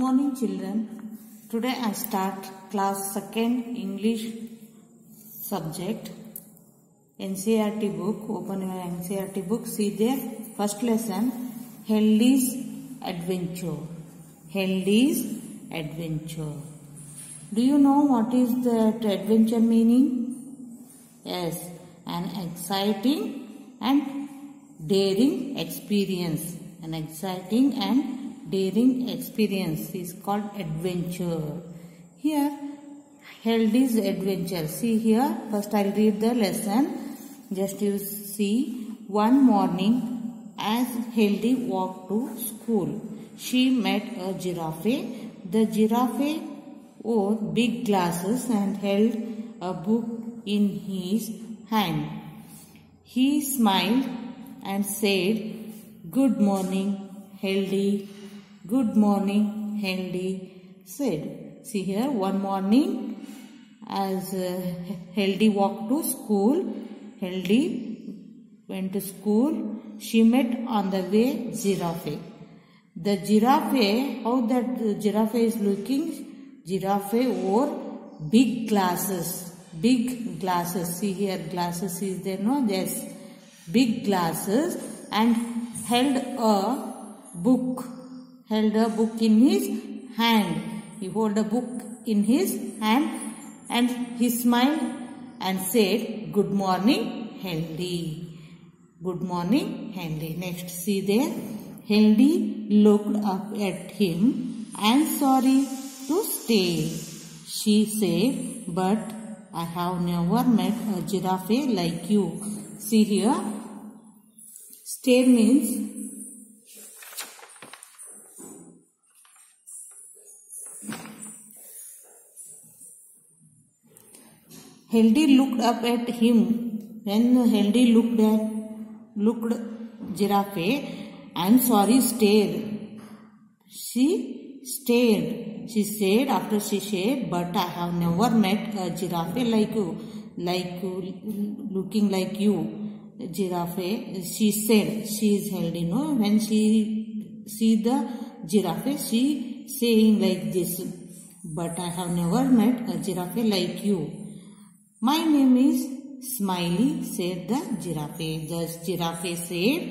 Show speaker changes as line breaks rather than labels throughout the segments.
morning, children. Today I start class 2nd English subject. NCERT book. Open your NCERT book. See there. First lesson. Healthy's Adventure. Healthy's Adventure. Do you know what is that adventure meaning? Yes, an exciting and daring experience. An exciting and daring experience is called adventure. Here, Healthy's Adventure. See here, first I'll read the lesson. Just you see, one morning as Healthy walked to school, she met a giraffe. The giraffe wore big glasses and held a book in his hand. He smiled and said, "Good morning, Healthy." "Good morning," Healthy said. See here, one morning as Healthy walked to school, Healthy went to school, she met on the way giraffe. The giraffe, how that giraffe is looking? Giraffe wore big glasses. Big glasses. See here, glasses is there, no? Yes. Big glasses and held a book. Held a book in his hand. He held a book in his hand and he smiled and said, "Good morning, Healthy." Good morning, Healthy. Next, see there. Healthy looked up at him. "I'm sorry to stay," she said, "but I have never met a giraffe like you." See here, stay means Healthy looked up at him. When Healthy looked giraffe, "I'm sorry, stared." She stared. She said, after she said, "But I have never met a giraffe like you, looking like you." Giraffe, she said, she is Healthy, no? When she see the giraffe, she saying like this, "But I have never met a giraffe like you." "My name is Smiley," said the giraffe. The giraffe said,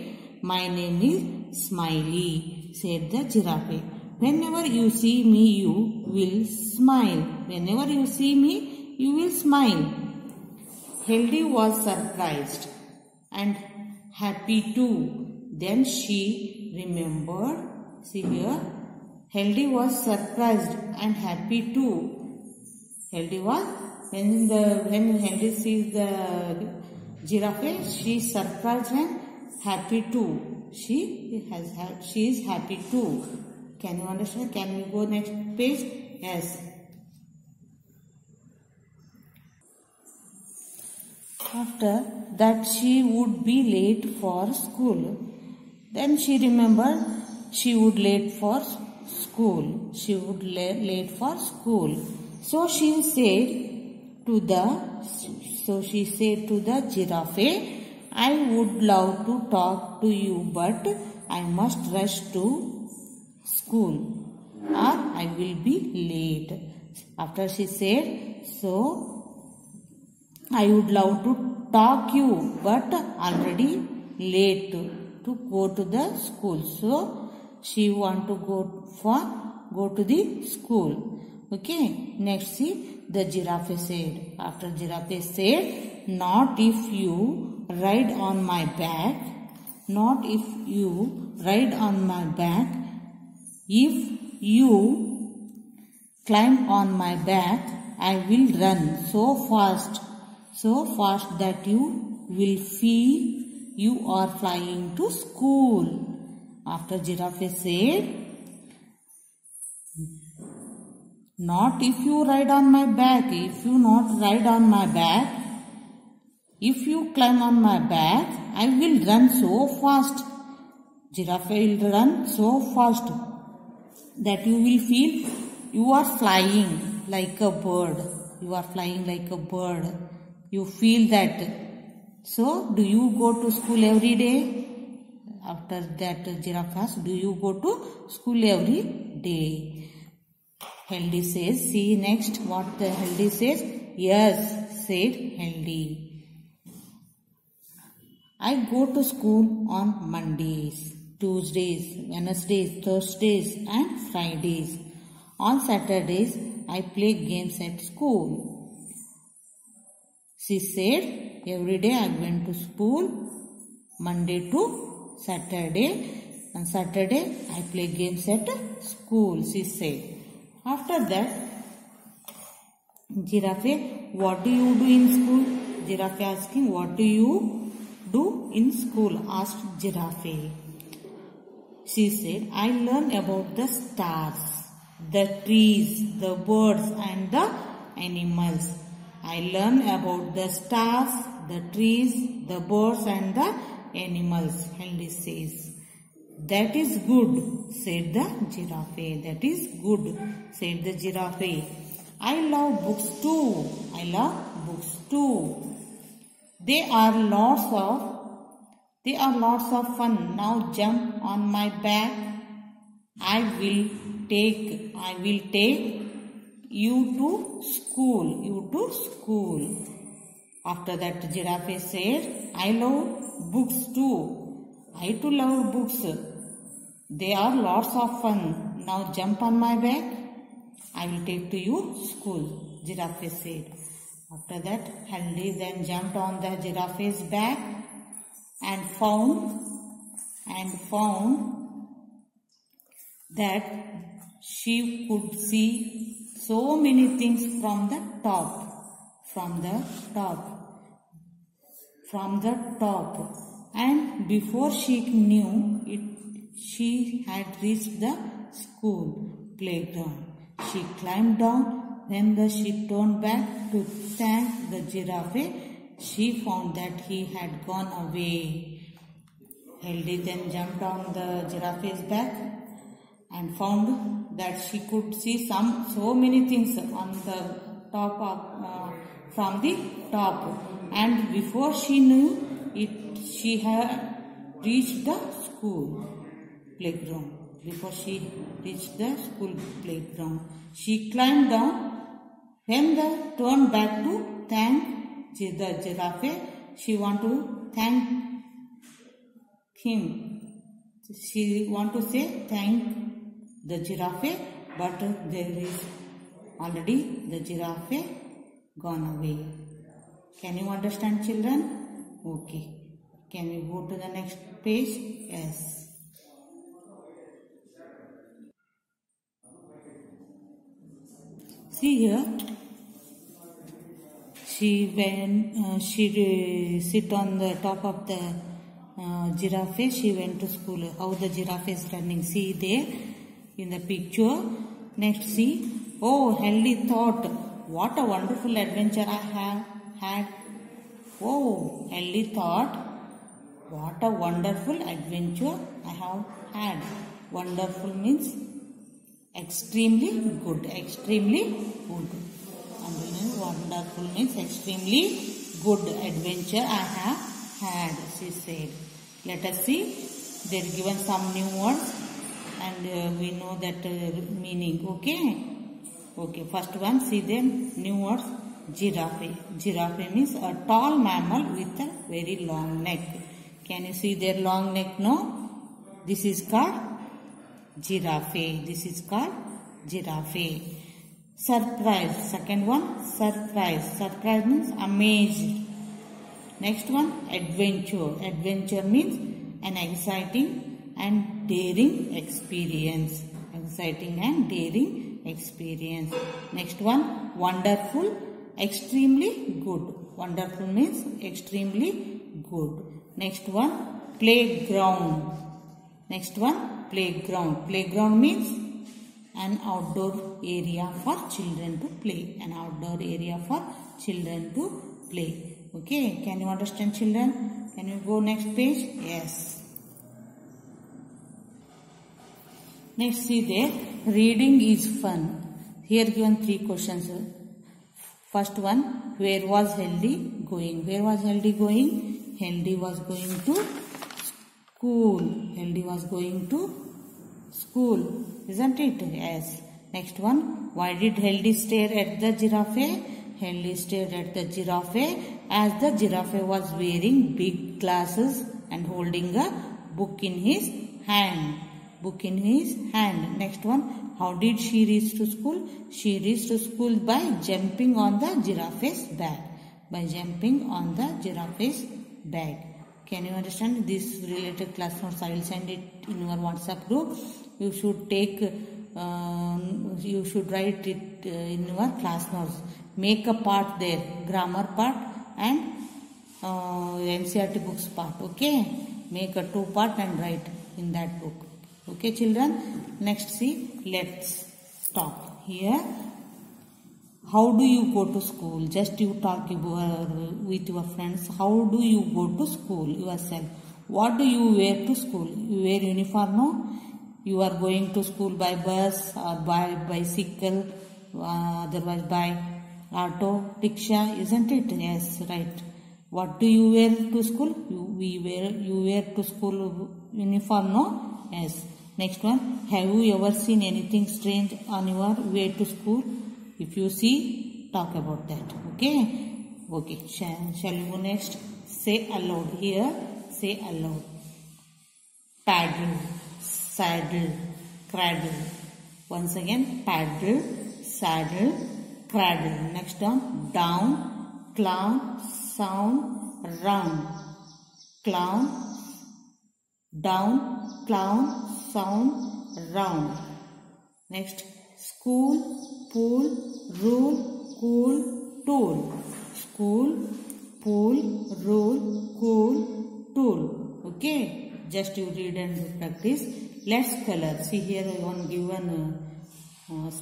"My name is Smiley," said the giraffe. "Whenever you see me, you will smile. Whenever you see me, you will smile." Healthy was surprised and happy too. Then she remembered. See here, Healthy was surprised and happy too. Healthy was, when Healthy sees the giraffe, she is surprised and happy too. She is happy too. Can you understand? Can we go next page? Yes. After that, she would be late for school. Then she remembered she would late for school. She would late for school. So she said to the giraffe, "I would love to talk to you, but I must rush to school or I will be late." After she said, "So I would love to talk you, but already late to go to the school." So she want to go to the school. Okay. Next, see, the giraffe said. After giraffe said, "Not if you ride on my back. Not if you ride on my back. If you climb on my back, I will run so fast that you will feel you are flying to school." After giraffe said, "Not if you ride on my back. If you not ride on my back, if you climb on my back, I will run so fast." Giraffe will run so fast that you will feel you are flying like a bird. You are flying like a bird. You feel that. So, do you go to school every day? After that, giraffe asked, "Do you go to school every day?" Healthy says, see next what the Healthy says. Yes, said Healthy. I go to school on Mondays, Tuesdays, Wednesdays, Thursdays and Fridays. On Saturdays, I play games at school. She said, every day I went to school, Monday to Saturday. On Saturday, I play games at school, she said. After that, Giraffe, what do you do in school? Giraffe asking, what do you do in school? Asked Giraffe. She said, I learn about the stars, the trees, the birds and the animals. I learn about the stars, the trees, the birds and the animals, Healthy says. That is good, said the Giraffe. That is good, said the Giraffe. I love books too. I love books too. They are lots of fun. Now jump on my back. I will take you to school. After that, Giraffe said, I love books too. I too love books. They are lots of fun. Now jump on my back. I will take to you school, Giraffe said. After that, Healthy then jumped on the Giraffe's back and found that she could see so many things from the top. And before she knew it, she had reached the school playground. She climbed down. When she turned back to thank the Giraffe, she found that he had gone away. Healthy then jumped on the Giraffe's back and found that she could see so many things on the top from the top. And before she knew it, she had reached the school playground. Before she reached the school playground, she climbed down. When they turned back to thank the Giraffe, she wanted to thank him. She wanted to say thank the Giraffe, but there is already the Giraffe gone away. Can you understand, children? Okay. Can we go to the next page? Yes. See here, she sit on the top of the giraffe. She went to school. How the giraffe is running. See there in the picture. Next, see. Oh, Healthy thought, what a wonderful adventure I have had. Oh, Healthy thought, what a wonderful adventure I have had. Wonderful means extremely good. Extremely good. Wonderful means extremely good adventure I have had, she said. Let us see. They are given some new words and we know that meaning. Okay. First one, see the new words. Giraffe. Giraffe means a tall mammal with a very long neck. Can you see their long neck? No? This is called giraffe. This is called giraffe. Surprise. Second one, surprise. Surprise means amazed. Next one, adventure. Adventure means an exciting and daring experience. Exciting and daring experience. Next one, wonderful, extremely good. Wonderful means extremely good. Next one, playground. Next one, playground. Playground means an outdoor area for children to play. An outdoor area for children to play. Okay, can you understand, children? Can you go next page? Yes. Next, see there, reading is fun. Here given 3 questions. First one, where was Healthy going? Where was Healthy going? Healthy was going to school. Healthy was going to school. Isn't it? Yes. Next one, why did Heldy stare at the giraffe? Heldy stared at the giraffe as the giraffe was wearing big glasses and holding a book in his hand. Book in his hand. Next one, how did she reach to school? She reached to school by jumping on the giraffe's back. By jumping on the giraffe's back. Can you understand this related class notes? I will send it in your WhatsApp group. You should take, you should write it in your class notes. Make a part there, grammar part and NCERT books part. Okay, make a 2 part and write in that book. Okay, children. Next, see. Let's talk here. How do you go to school? Just you talk with your friends. How do you go to school yourself? What do you wear to school? You wear uniform, no? You are going to school by bus or by bicycle, otherwise by auto, rickshaw, isn't it? Yes, right. What do you wear to school? You wear to school uniform, no? Yes. Next one, have you ever seen anything strange on your way to school? If you see, talk about that. Okay? Okay. Shall we go next? Say aloud. Here, say aloud. Paddle, saddle, cradle. Once again, paddle, saddle, cradle. Next one, down, clown, sound, round. Clown, down, clown, sound, round. Next, school, pool, rule, cool, tool. School, pool, rule, cool, tool. Okay, just you read and practice. Let's color. See here one given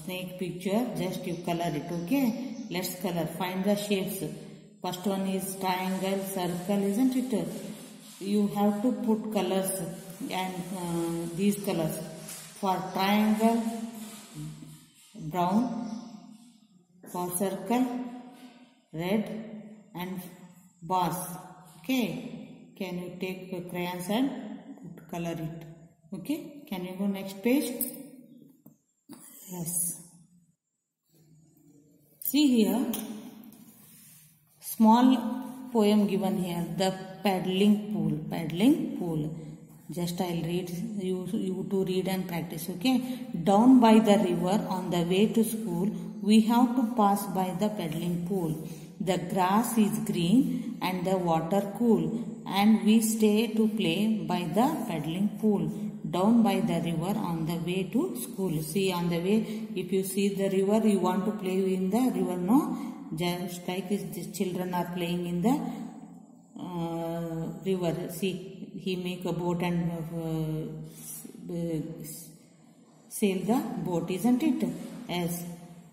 snake picture. Just you color it. Okay, let's color. Find the shapes. First one is triangle, circle, isn't it? You have to put colors and these colors. For triangle, brown. For circle, red and bars. Okay. Can you take crayons and color it? Okay. Can you go next page? Yes. See here. Small poem given here. The paddling pool. Paddling pool. Just I'll read you to read and practice. Okay. Down by the river on the way to school, we have to pass by the paddling pool. The grass is green and the water cool, and we stay to play by the paddling pool. Down by the river on the way to school. See, on the way, if you see the river, you want to play in the river, no? Just like the children are playing in the river. See, he make a boat and sail the boat, isn't it? Yes.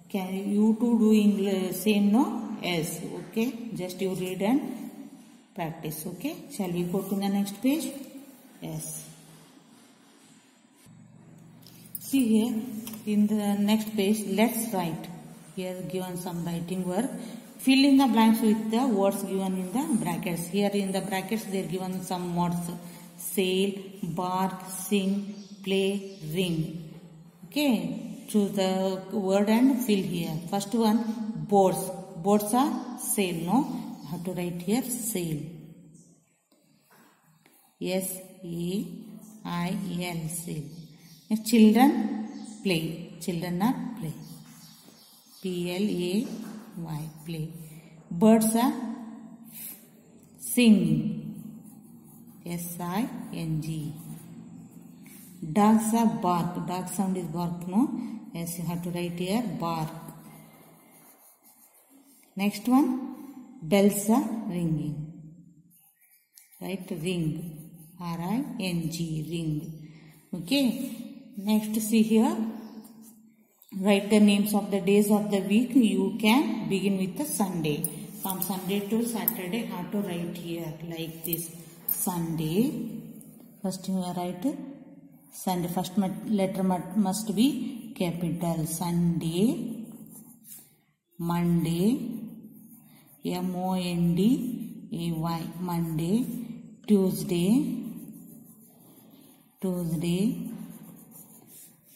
Can you two do English same, no? Yes. Okay. Just you read and practice. Okay. Shall we go to the next page? Yes. See here in the next page, let's write. Here given some writing work. Fill in the blanks with the words given in the brackets. Here in the brackets they are given some words. Sail, bark, sing, play, ring. Okay. Choose the word and fill here. First one, boats. Boats are sail, no? I have to write here sail. S-A-I-L, sail. Next, children, play. Children are play. P-L-A-Y, play. Birds are singing. S-I-N-G. Dogs are bark. Dog sound is bark, no? Yes, you have to write here bark. Next one, bells are ringing. Right, ring. R-I-N-G, ring. Okay. Next, see here. Write the names of the days of the week. You can begin with the Sunday. From Sunday to Saturday, how to write here like this. Sunday. First you write Sunday. First letter must be capital. Sunday. Monday. M-O-N-D-A-Y. Monday. Tuesday.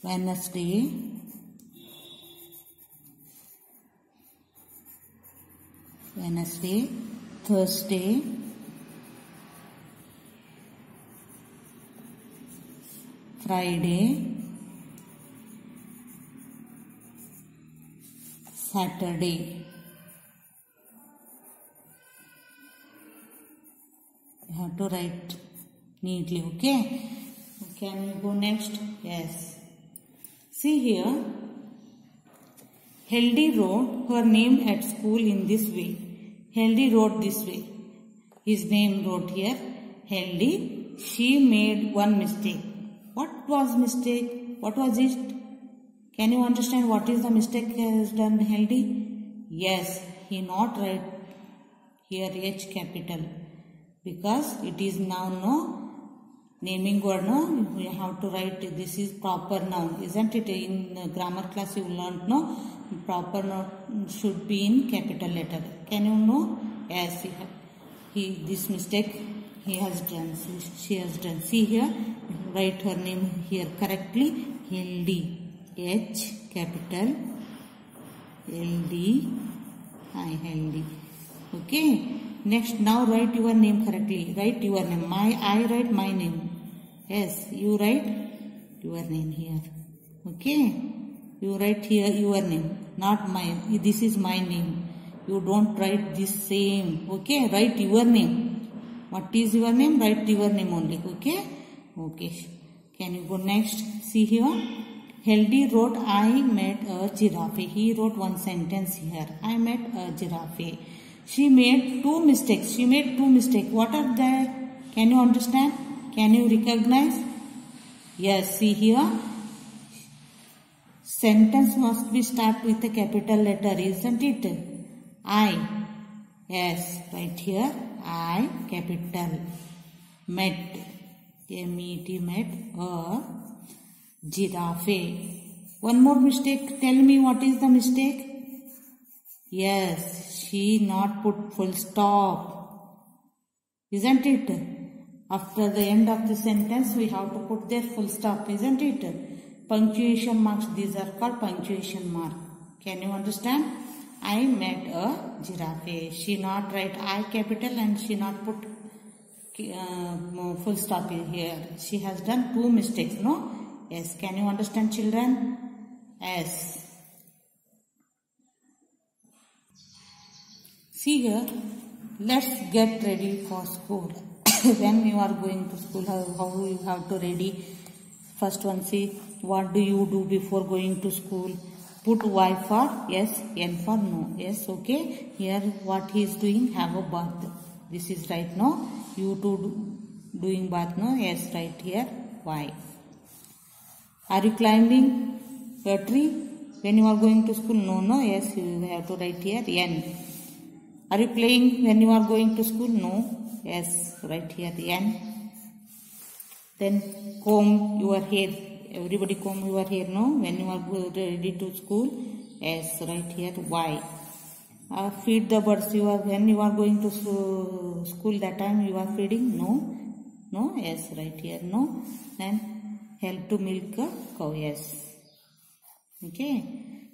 Wednesday. Wednesday, Thursday, Friday, Saturday. You have to write neatly, okay? Can we go next? Yes. See here. Healthy wrote her name at school in this way. Healthy wrote this way. His name wrote here. Healthy. She made one mistake. What was mistake? What was it? Can you understand what is the mistake he has done, Healthy? Yes, he not write here H capital because it is now no naming word, no? We have to write this is proper noun, isn't it? In grammar class you learnt, no? Proper noun should be in capital letter. Can you know? Yes, this mistake he has done. She has done. See here, write her name here correctly. Healthy. H capital LD I Healthy. Okay. Next, now write your name correctly. Write your name. I write my name. Yes, you write your name here. Okay. You write here your name, not mine. This is my name. You don't write this same. Okay. Write your name. What is your name? Write your name only. Okay. Okay. Can you go next? See here. Healthy wrote, I met a giraffe. He wrote one sentence here. I met a giraffe. She made two mistakes. She made two mistakes. What are they? Can you understand? Can you recognize? Yes, see here. Sentence must be start with a capital letter, isn't it? I. Yes, right here. I, capital. Met. M-E-T, met a giraffe. One more mistake. Tell me what is the mistake? Yes, she not put full stop. Isn't it? After the end of the sentence, we have to put there full stop. Isn't it? Punctuation marks. These are called punctuation mark. Can you understand? I met a giraffe. She not write I capital and she not put full stop here. She has done two mistakes. No? Yes. Can you understand, children? Yes. See here. Let's get ready for school. When you are going to school, how you have to ready? First one, see what do you do before going to school? Put Y for yes, N for no. Yes, okay. Here what he is doing? Have a bath. This is right, no? You two doing bath, no? Yes, right here. Y. Are you climbing a tree when you are going to school? No, no. Yes, you have to write here N. Are you playing when you are going to school? No. Yes, right here N. Then comb your hair. Everybody comb your hair, no? When you are ready to school. Yes, right here Y. Feed the birds. When you are going to school, that time you are feeding? No. No. Yes, right here no. Then help to milk a cow. Yes. Okay.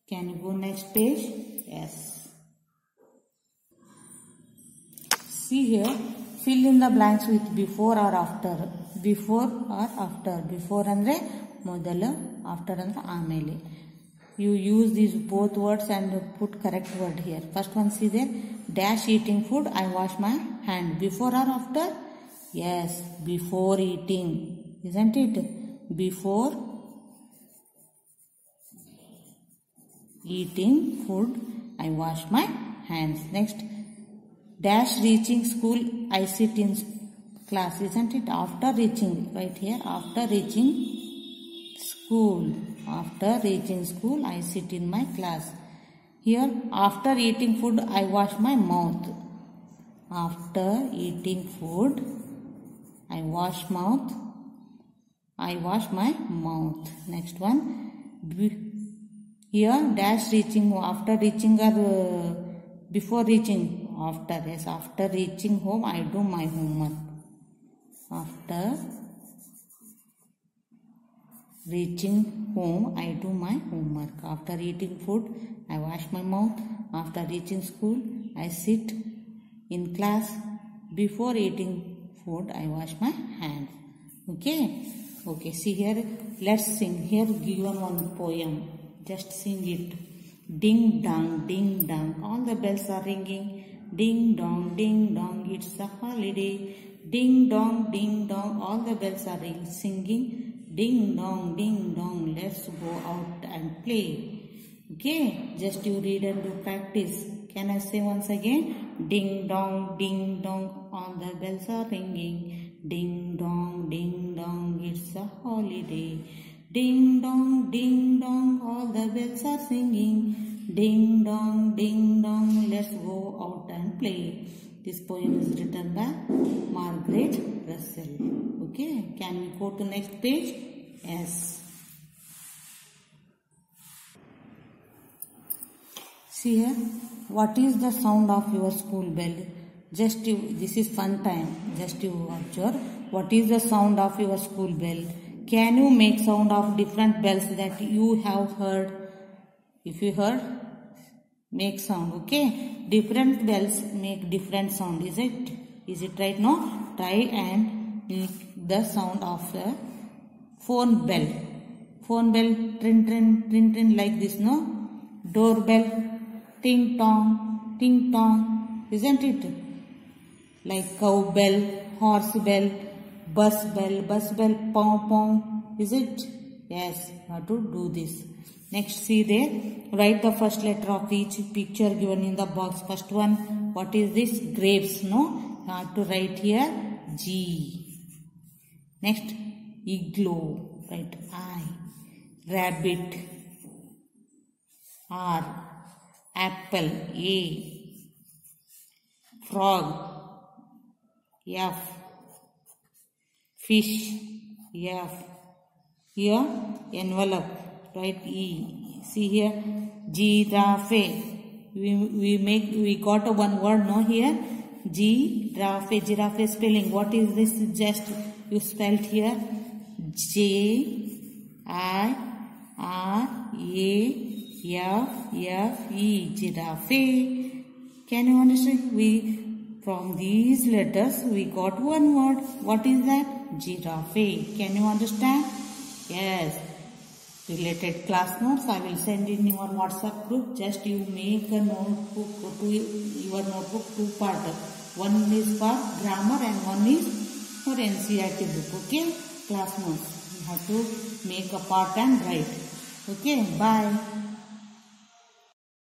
Can you go next page? Yes. See here, fill in the blanks with before or after. Before or after. Before andre modala, after andre amele. You use these both words and put correct word here. First one, see there, dash eating food, I wash my hand. Before or after? Yes, before eating. Isn't it? Before eating food, I wash my hands. Next, dash reaching school, I sit in class. Isn't it? After reaching, right here, after reaching school. After reaching school, I sit in my class. Here, after eating food, I wash my mouth. After eating food, I wash mouth. I wash my mouth. Next one. Here, dash reaching, after reaching or before reaching. After, yes, after reaching home, I do my homework. After reaching home, I do my homework. After eating food, I wash my mouth. After reaching school, I sit in class. Before eating food, I wash my hands. Okay. Okay. See here. Let's sing. Here given one poem. Just sing it. Ding dong, ding dong. All the bells are ringing. Ding dong, it's a holiday. Ding dong, all the bells are ringing, singing. Ding dong, let's go out and play. Okay, just you read and do practice. Can I say once again? Ding dong, all the bells are ringing. Ding dong, it's a holiday. Ding dong, all the bells are singing. Ding dong, let's go out and play. This poem is written by Margaret Russell. Okay, can we go to next page? Yes. See here, what is the sound of your school bell? Just you, this is fun time. Just you observe. What is the sound of your school bell? Can you make sound of different bells that you have heard? If you heard, make sound. Okay, different bells make different sound. Is it? Is it right now? Try and make the sound of a phone bell. Phone bell, trin like this. No. Doorbell, ting tong, isn't it? Like cow bell, horse bell, bus bell, pong, is it? Yes, you have to do this. Next, see there, write the first letter of each picture given in the box. First one, what is this? Grapes, no? You have to write here G. Next, igloo, write I. Rabbit, R. Apple, A. Frog, F. Fish, F. Here, envelope, write E. See here, giraffe. We got one word, no, here. Giraffe spelling. What is this? Just you spelled here. Giraffe. Giraffe. Can you understand? From these letters we got one word. What is that? Giraffe. Can you understand? Yes. Related class notes I will send in your WhatsApp group. Just you make a notebook to your notebook two part. One is for grammar and one is for NCERT book. Okay, class notes. You have to make a part and write. Okay, bye.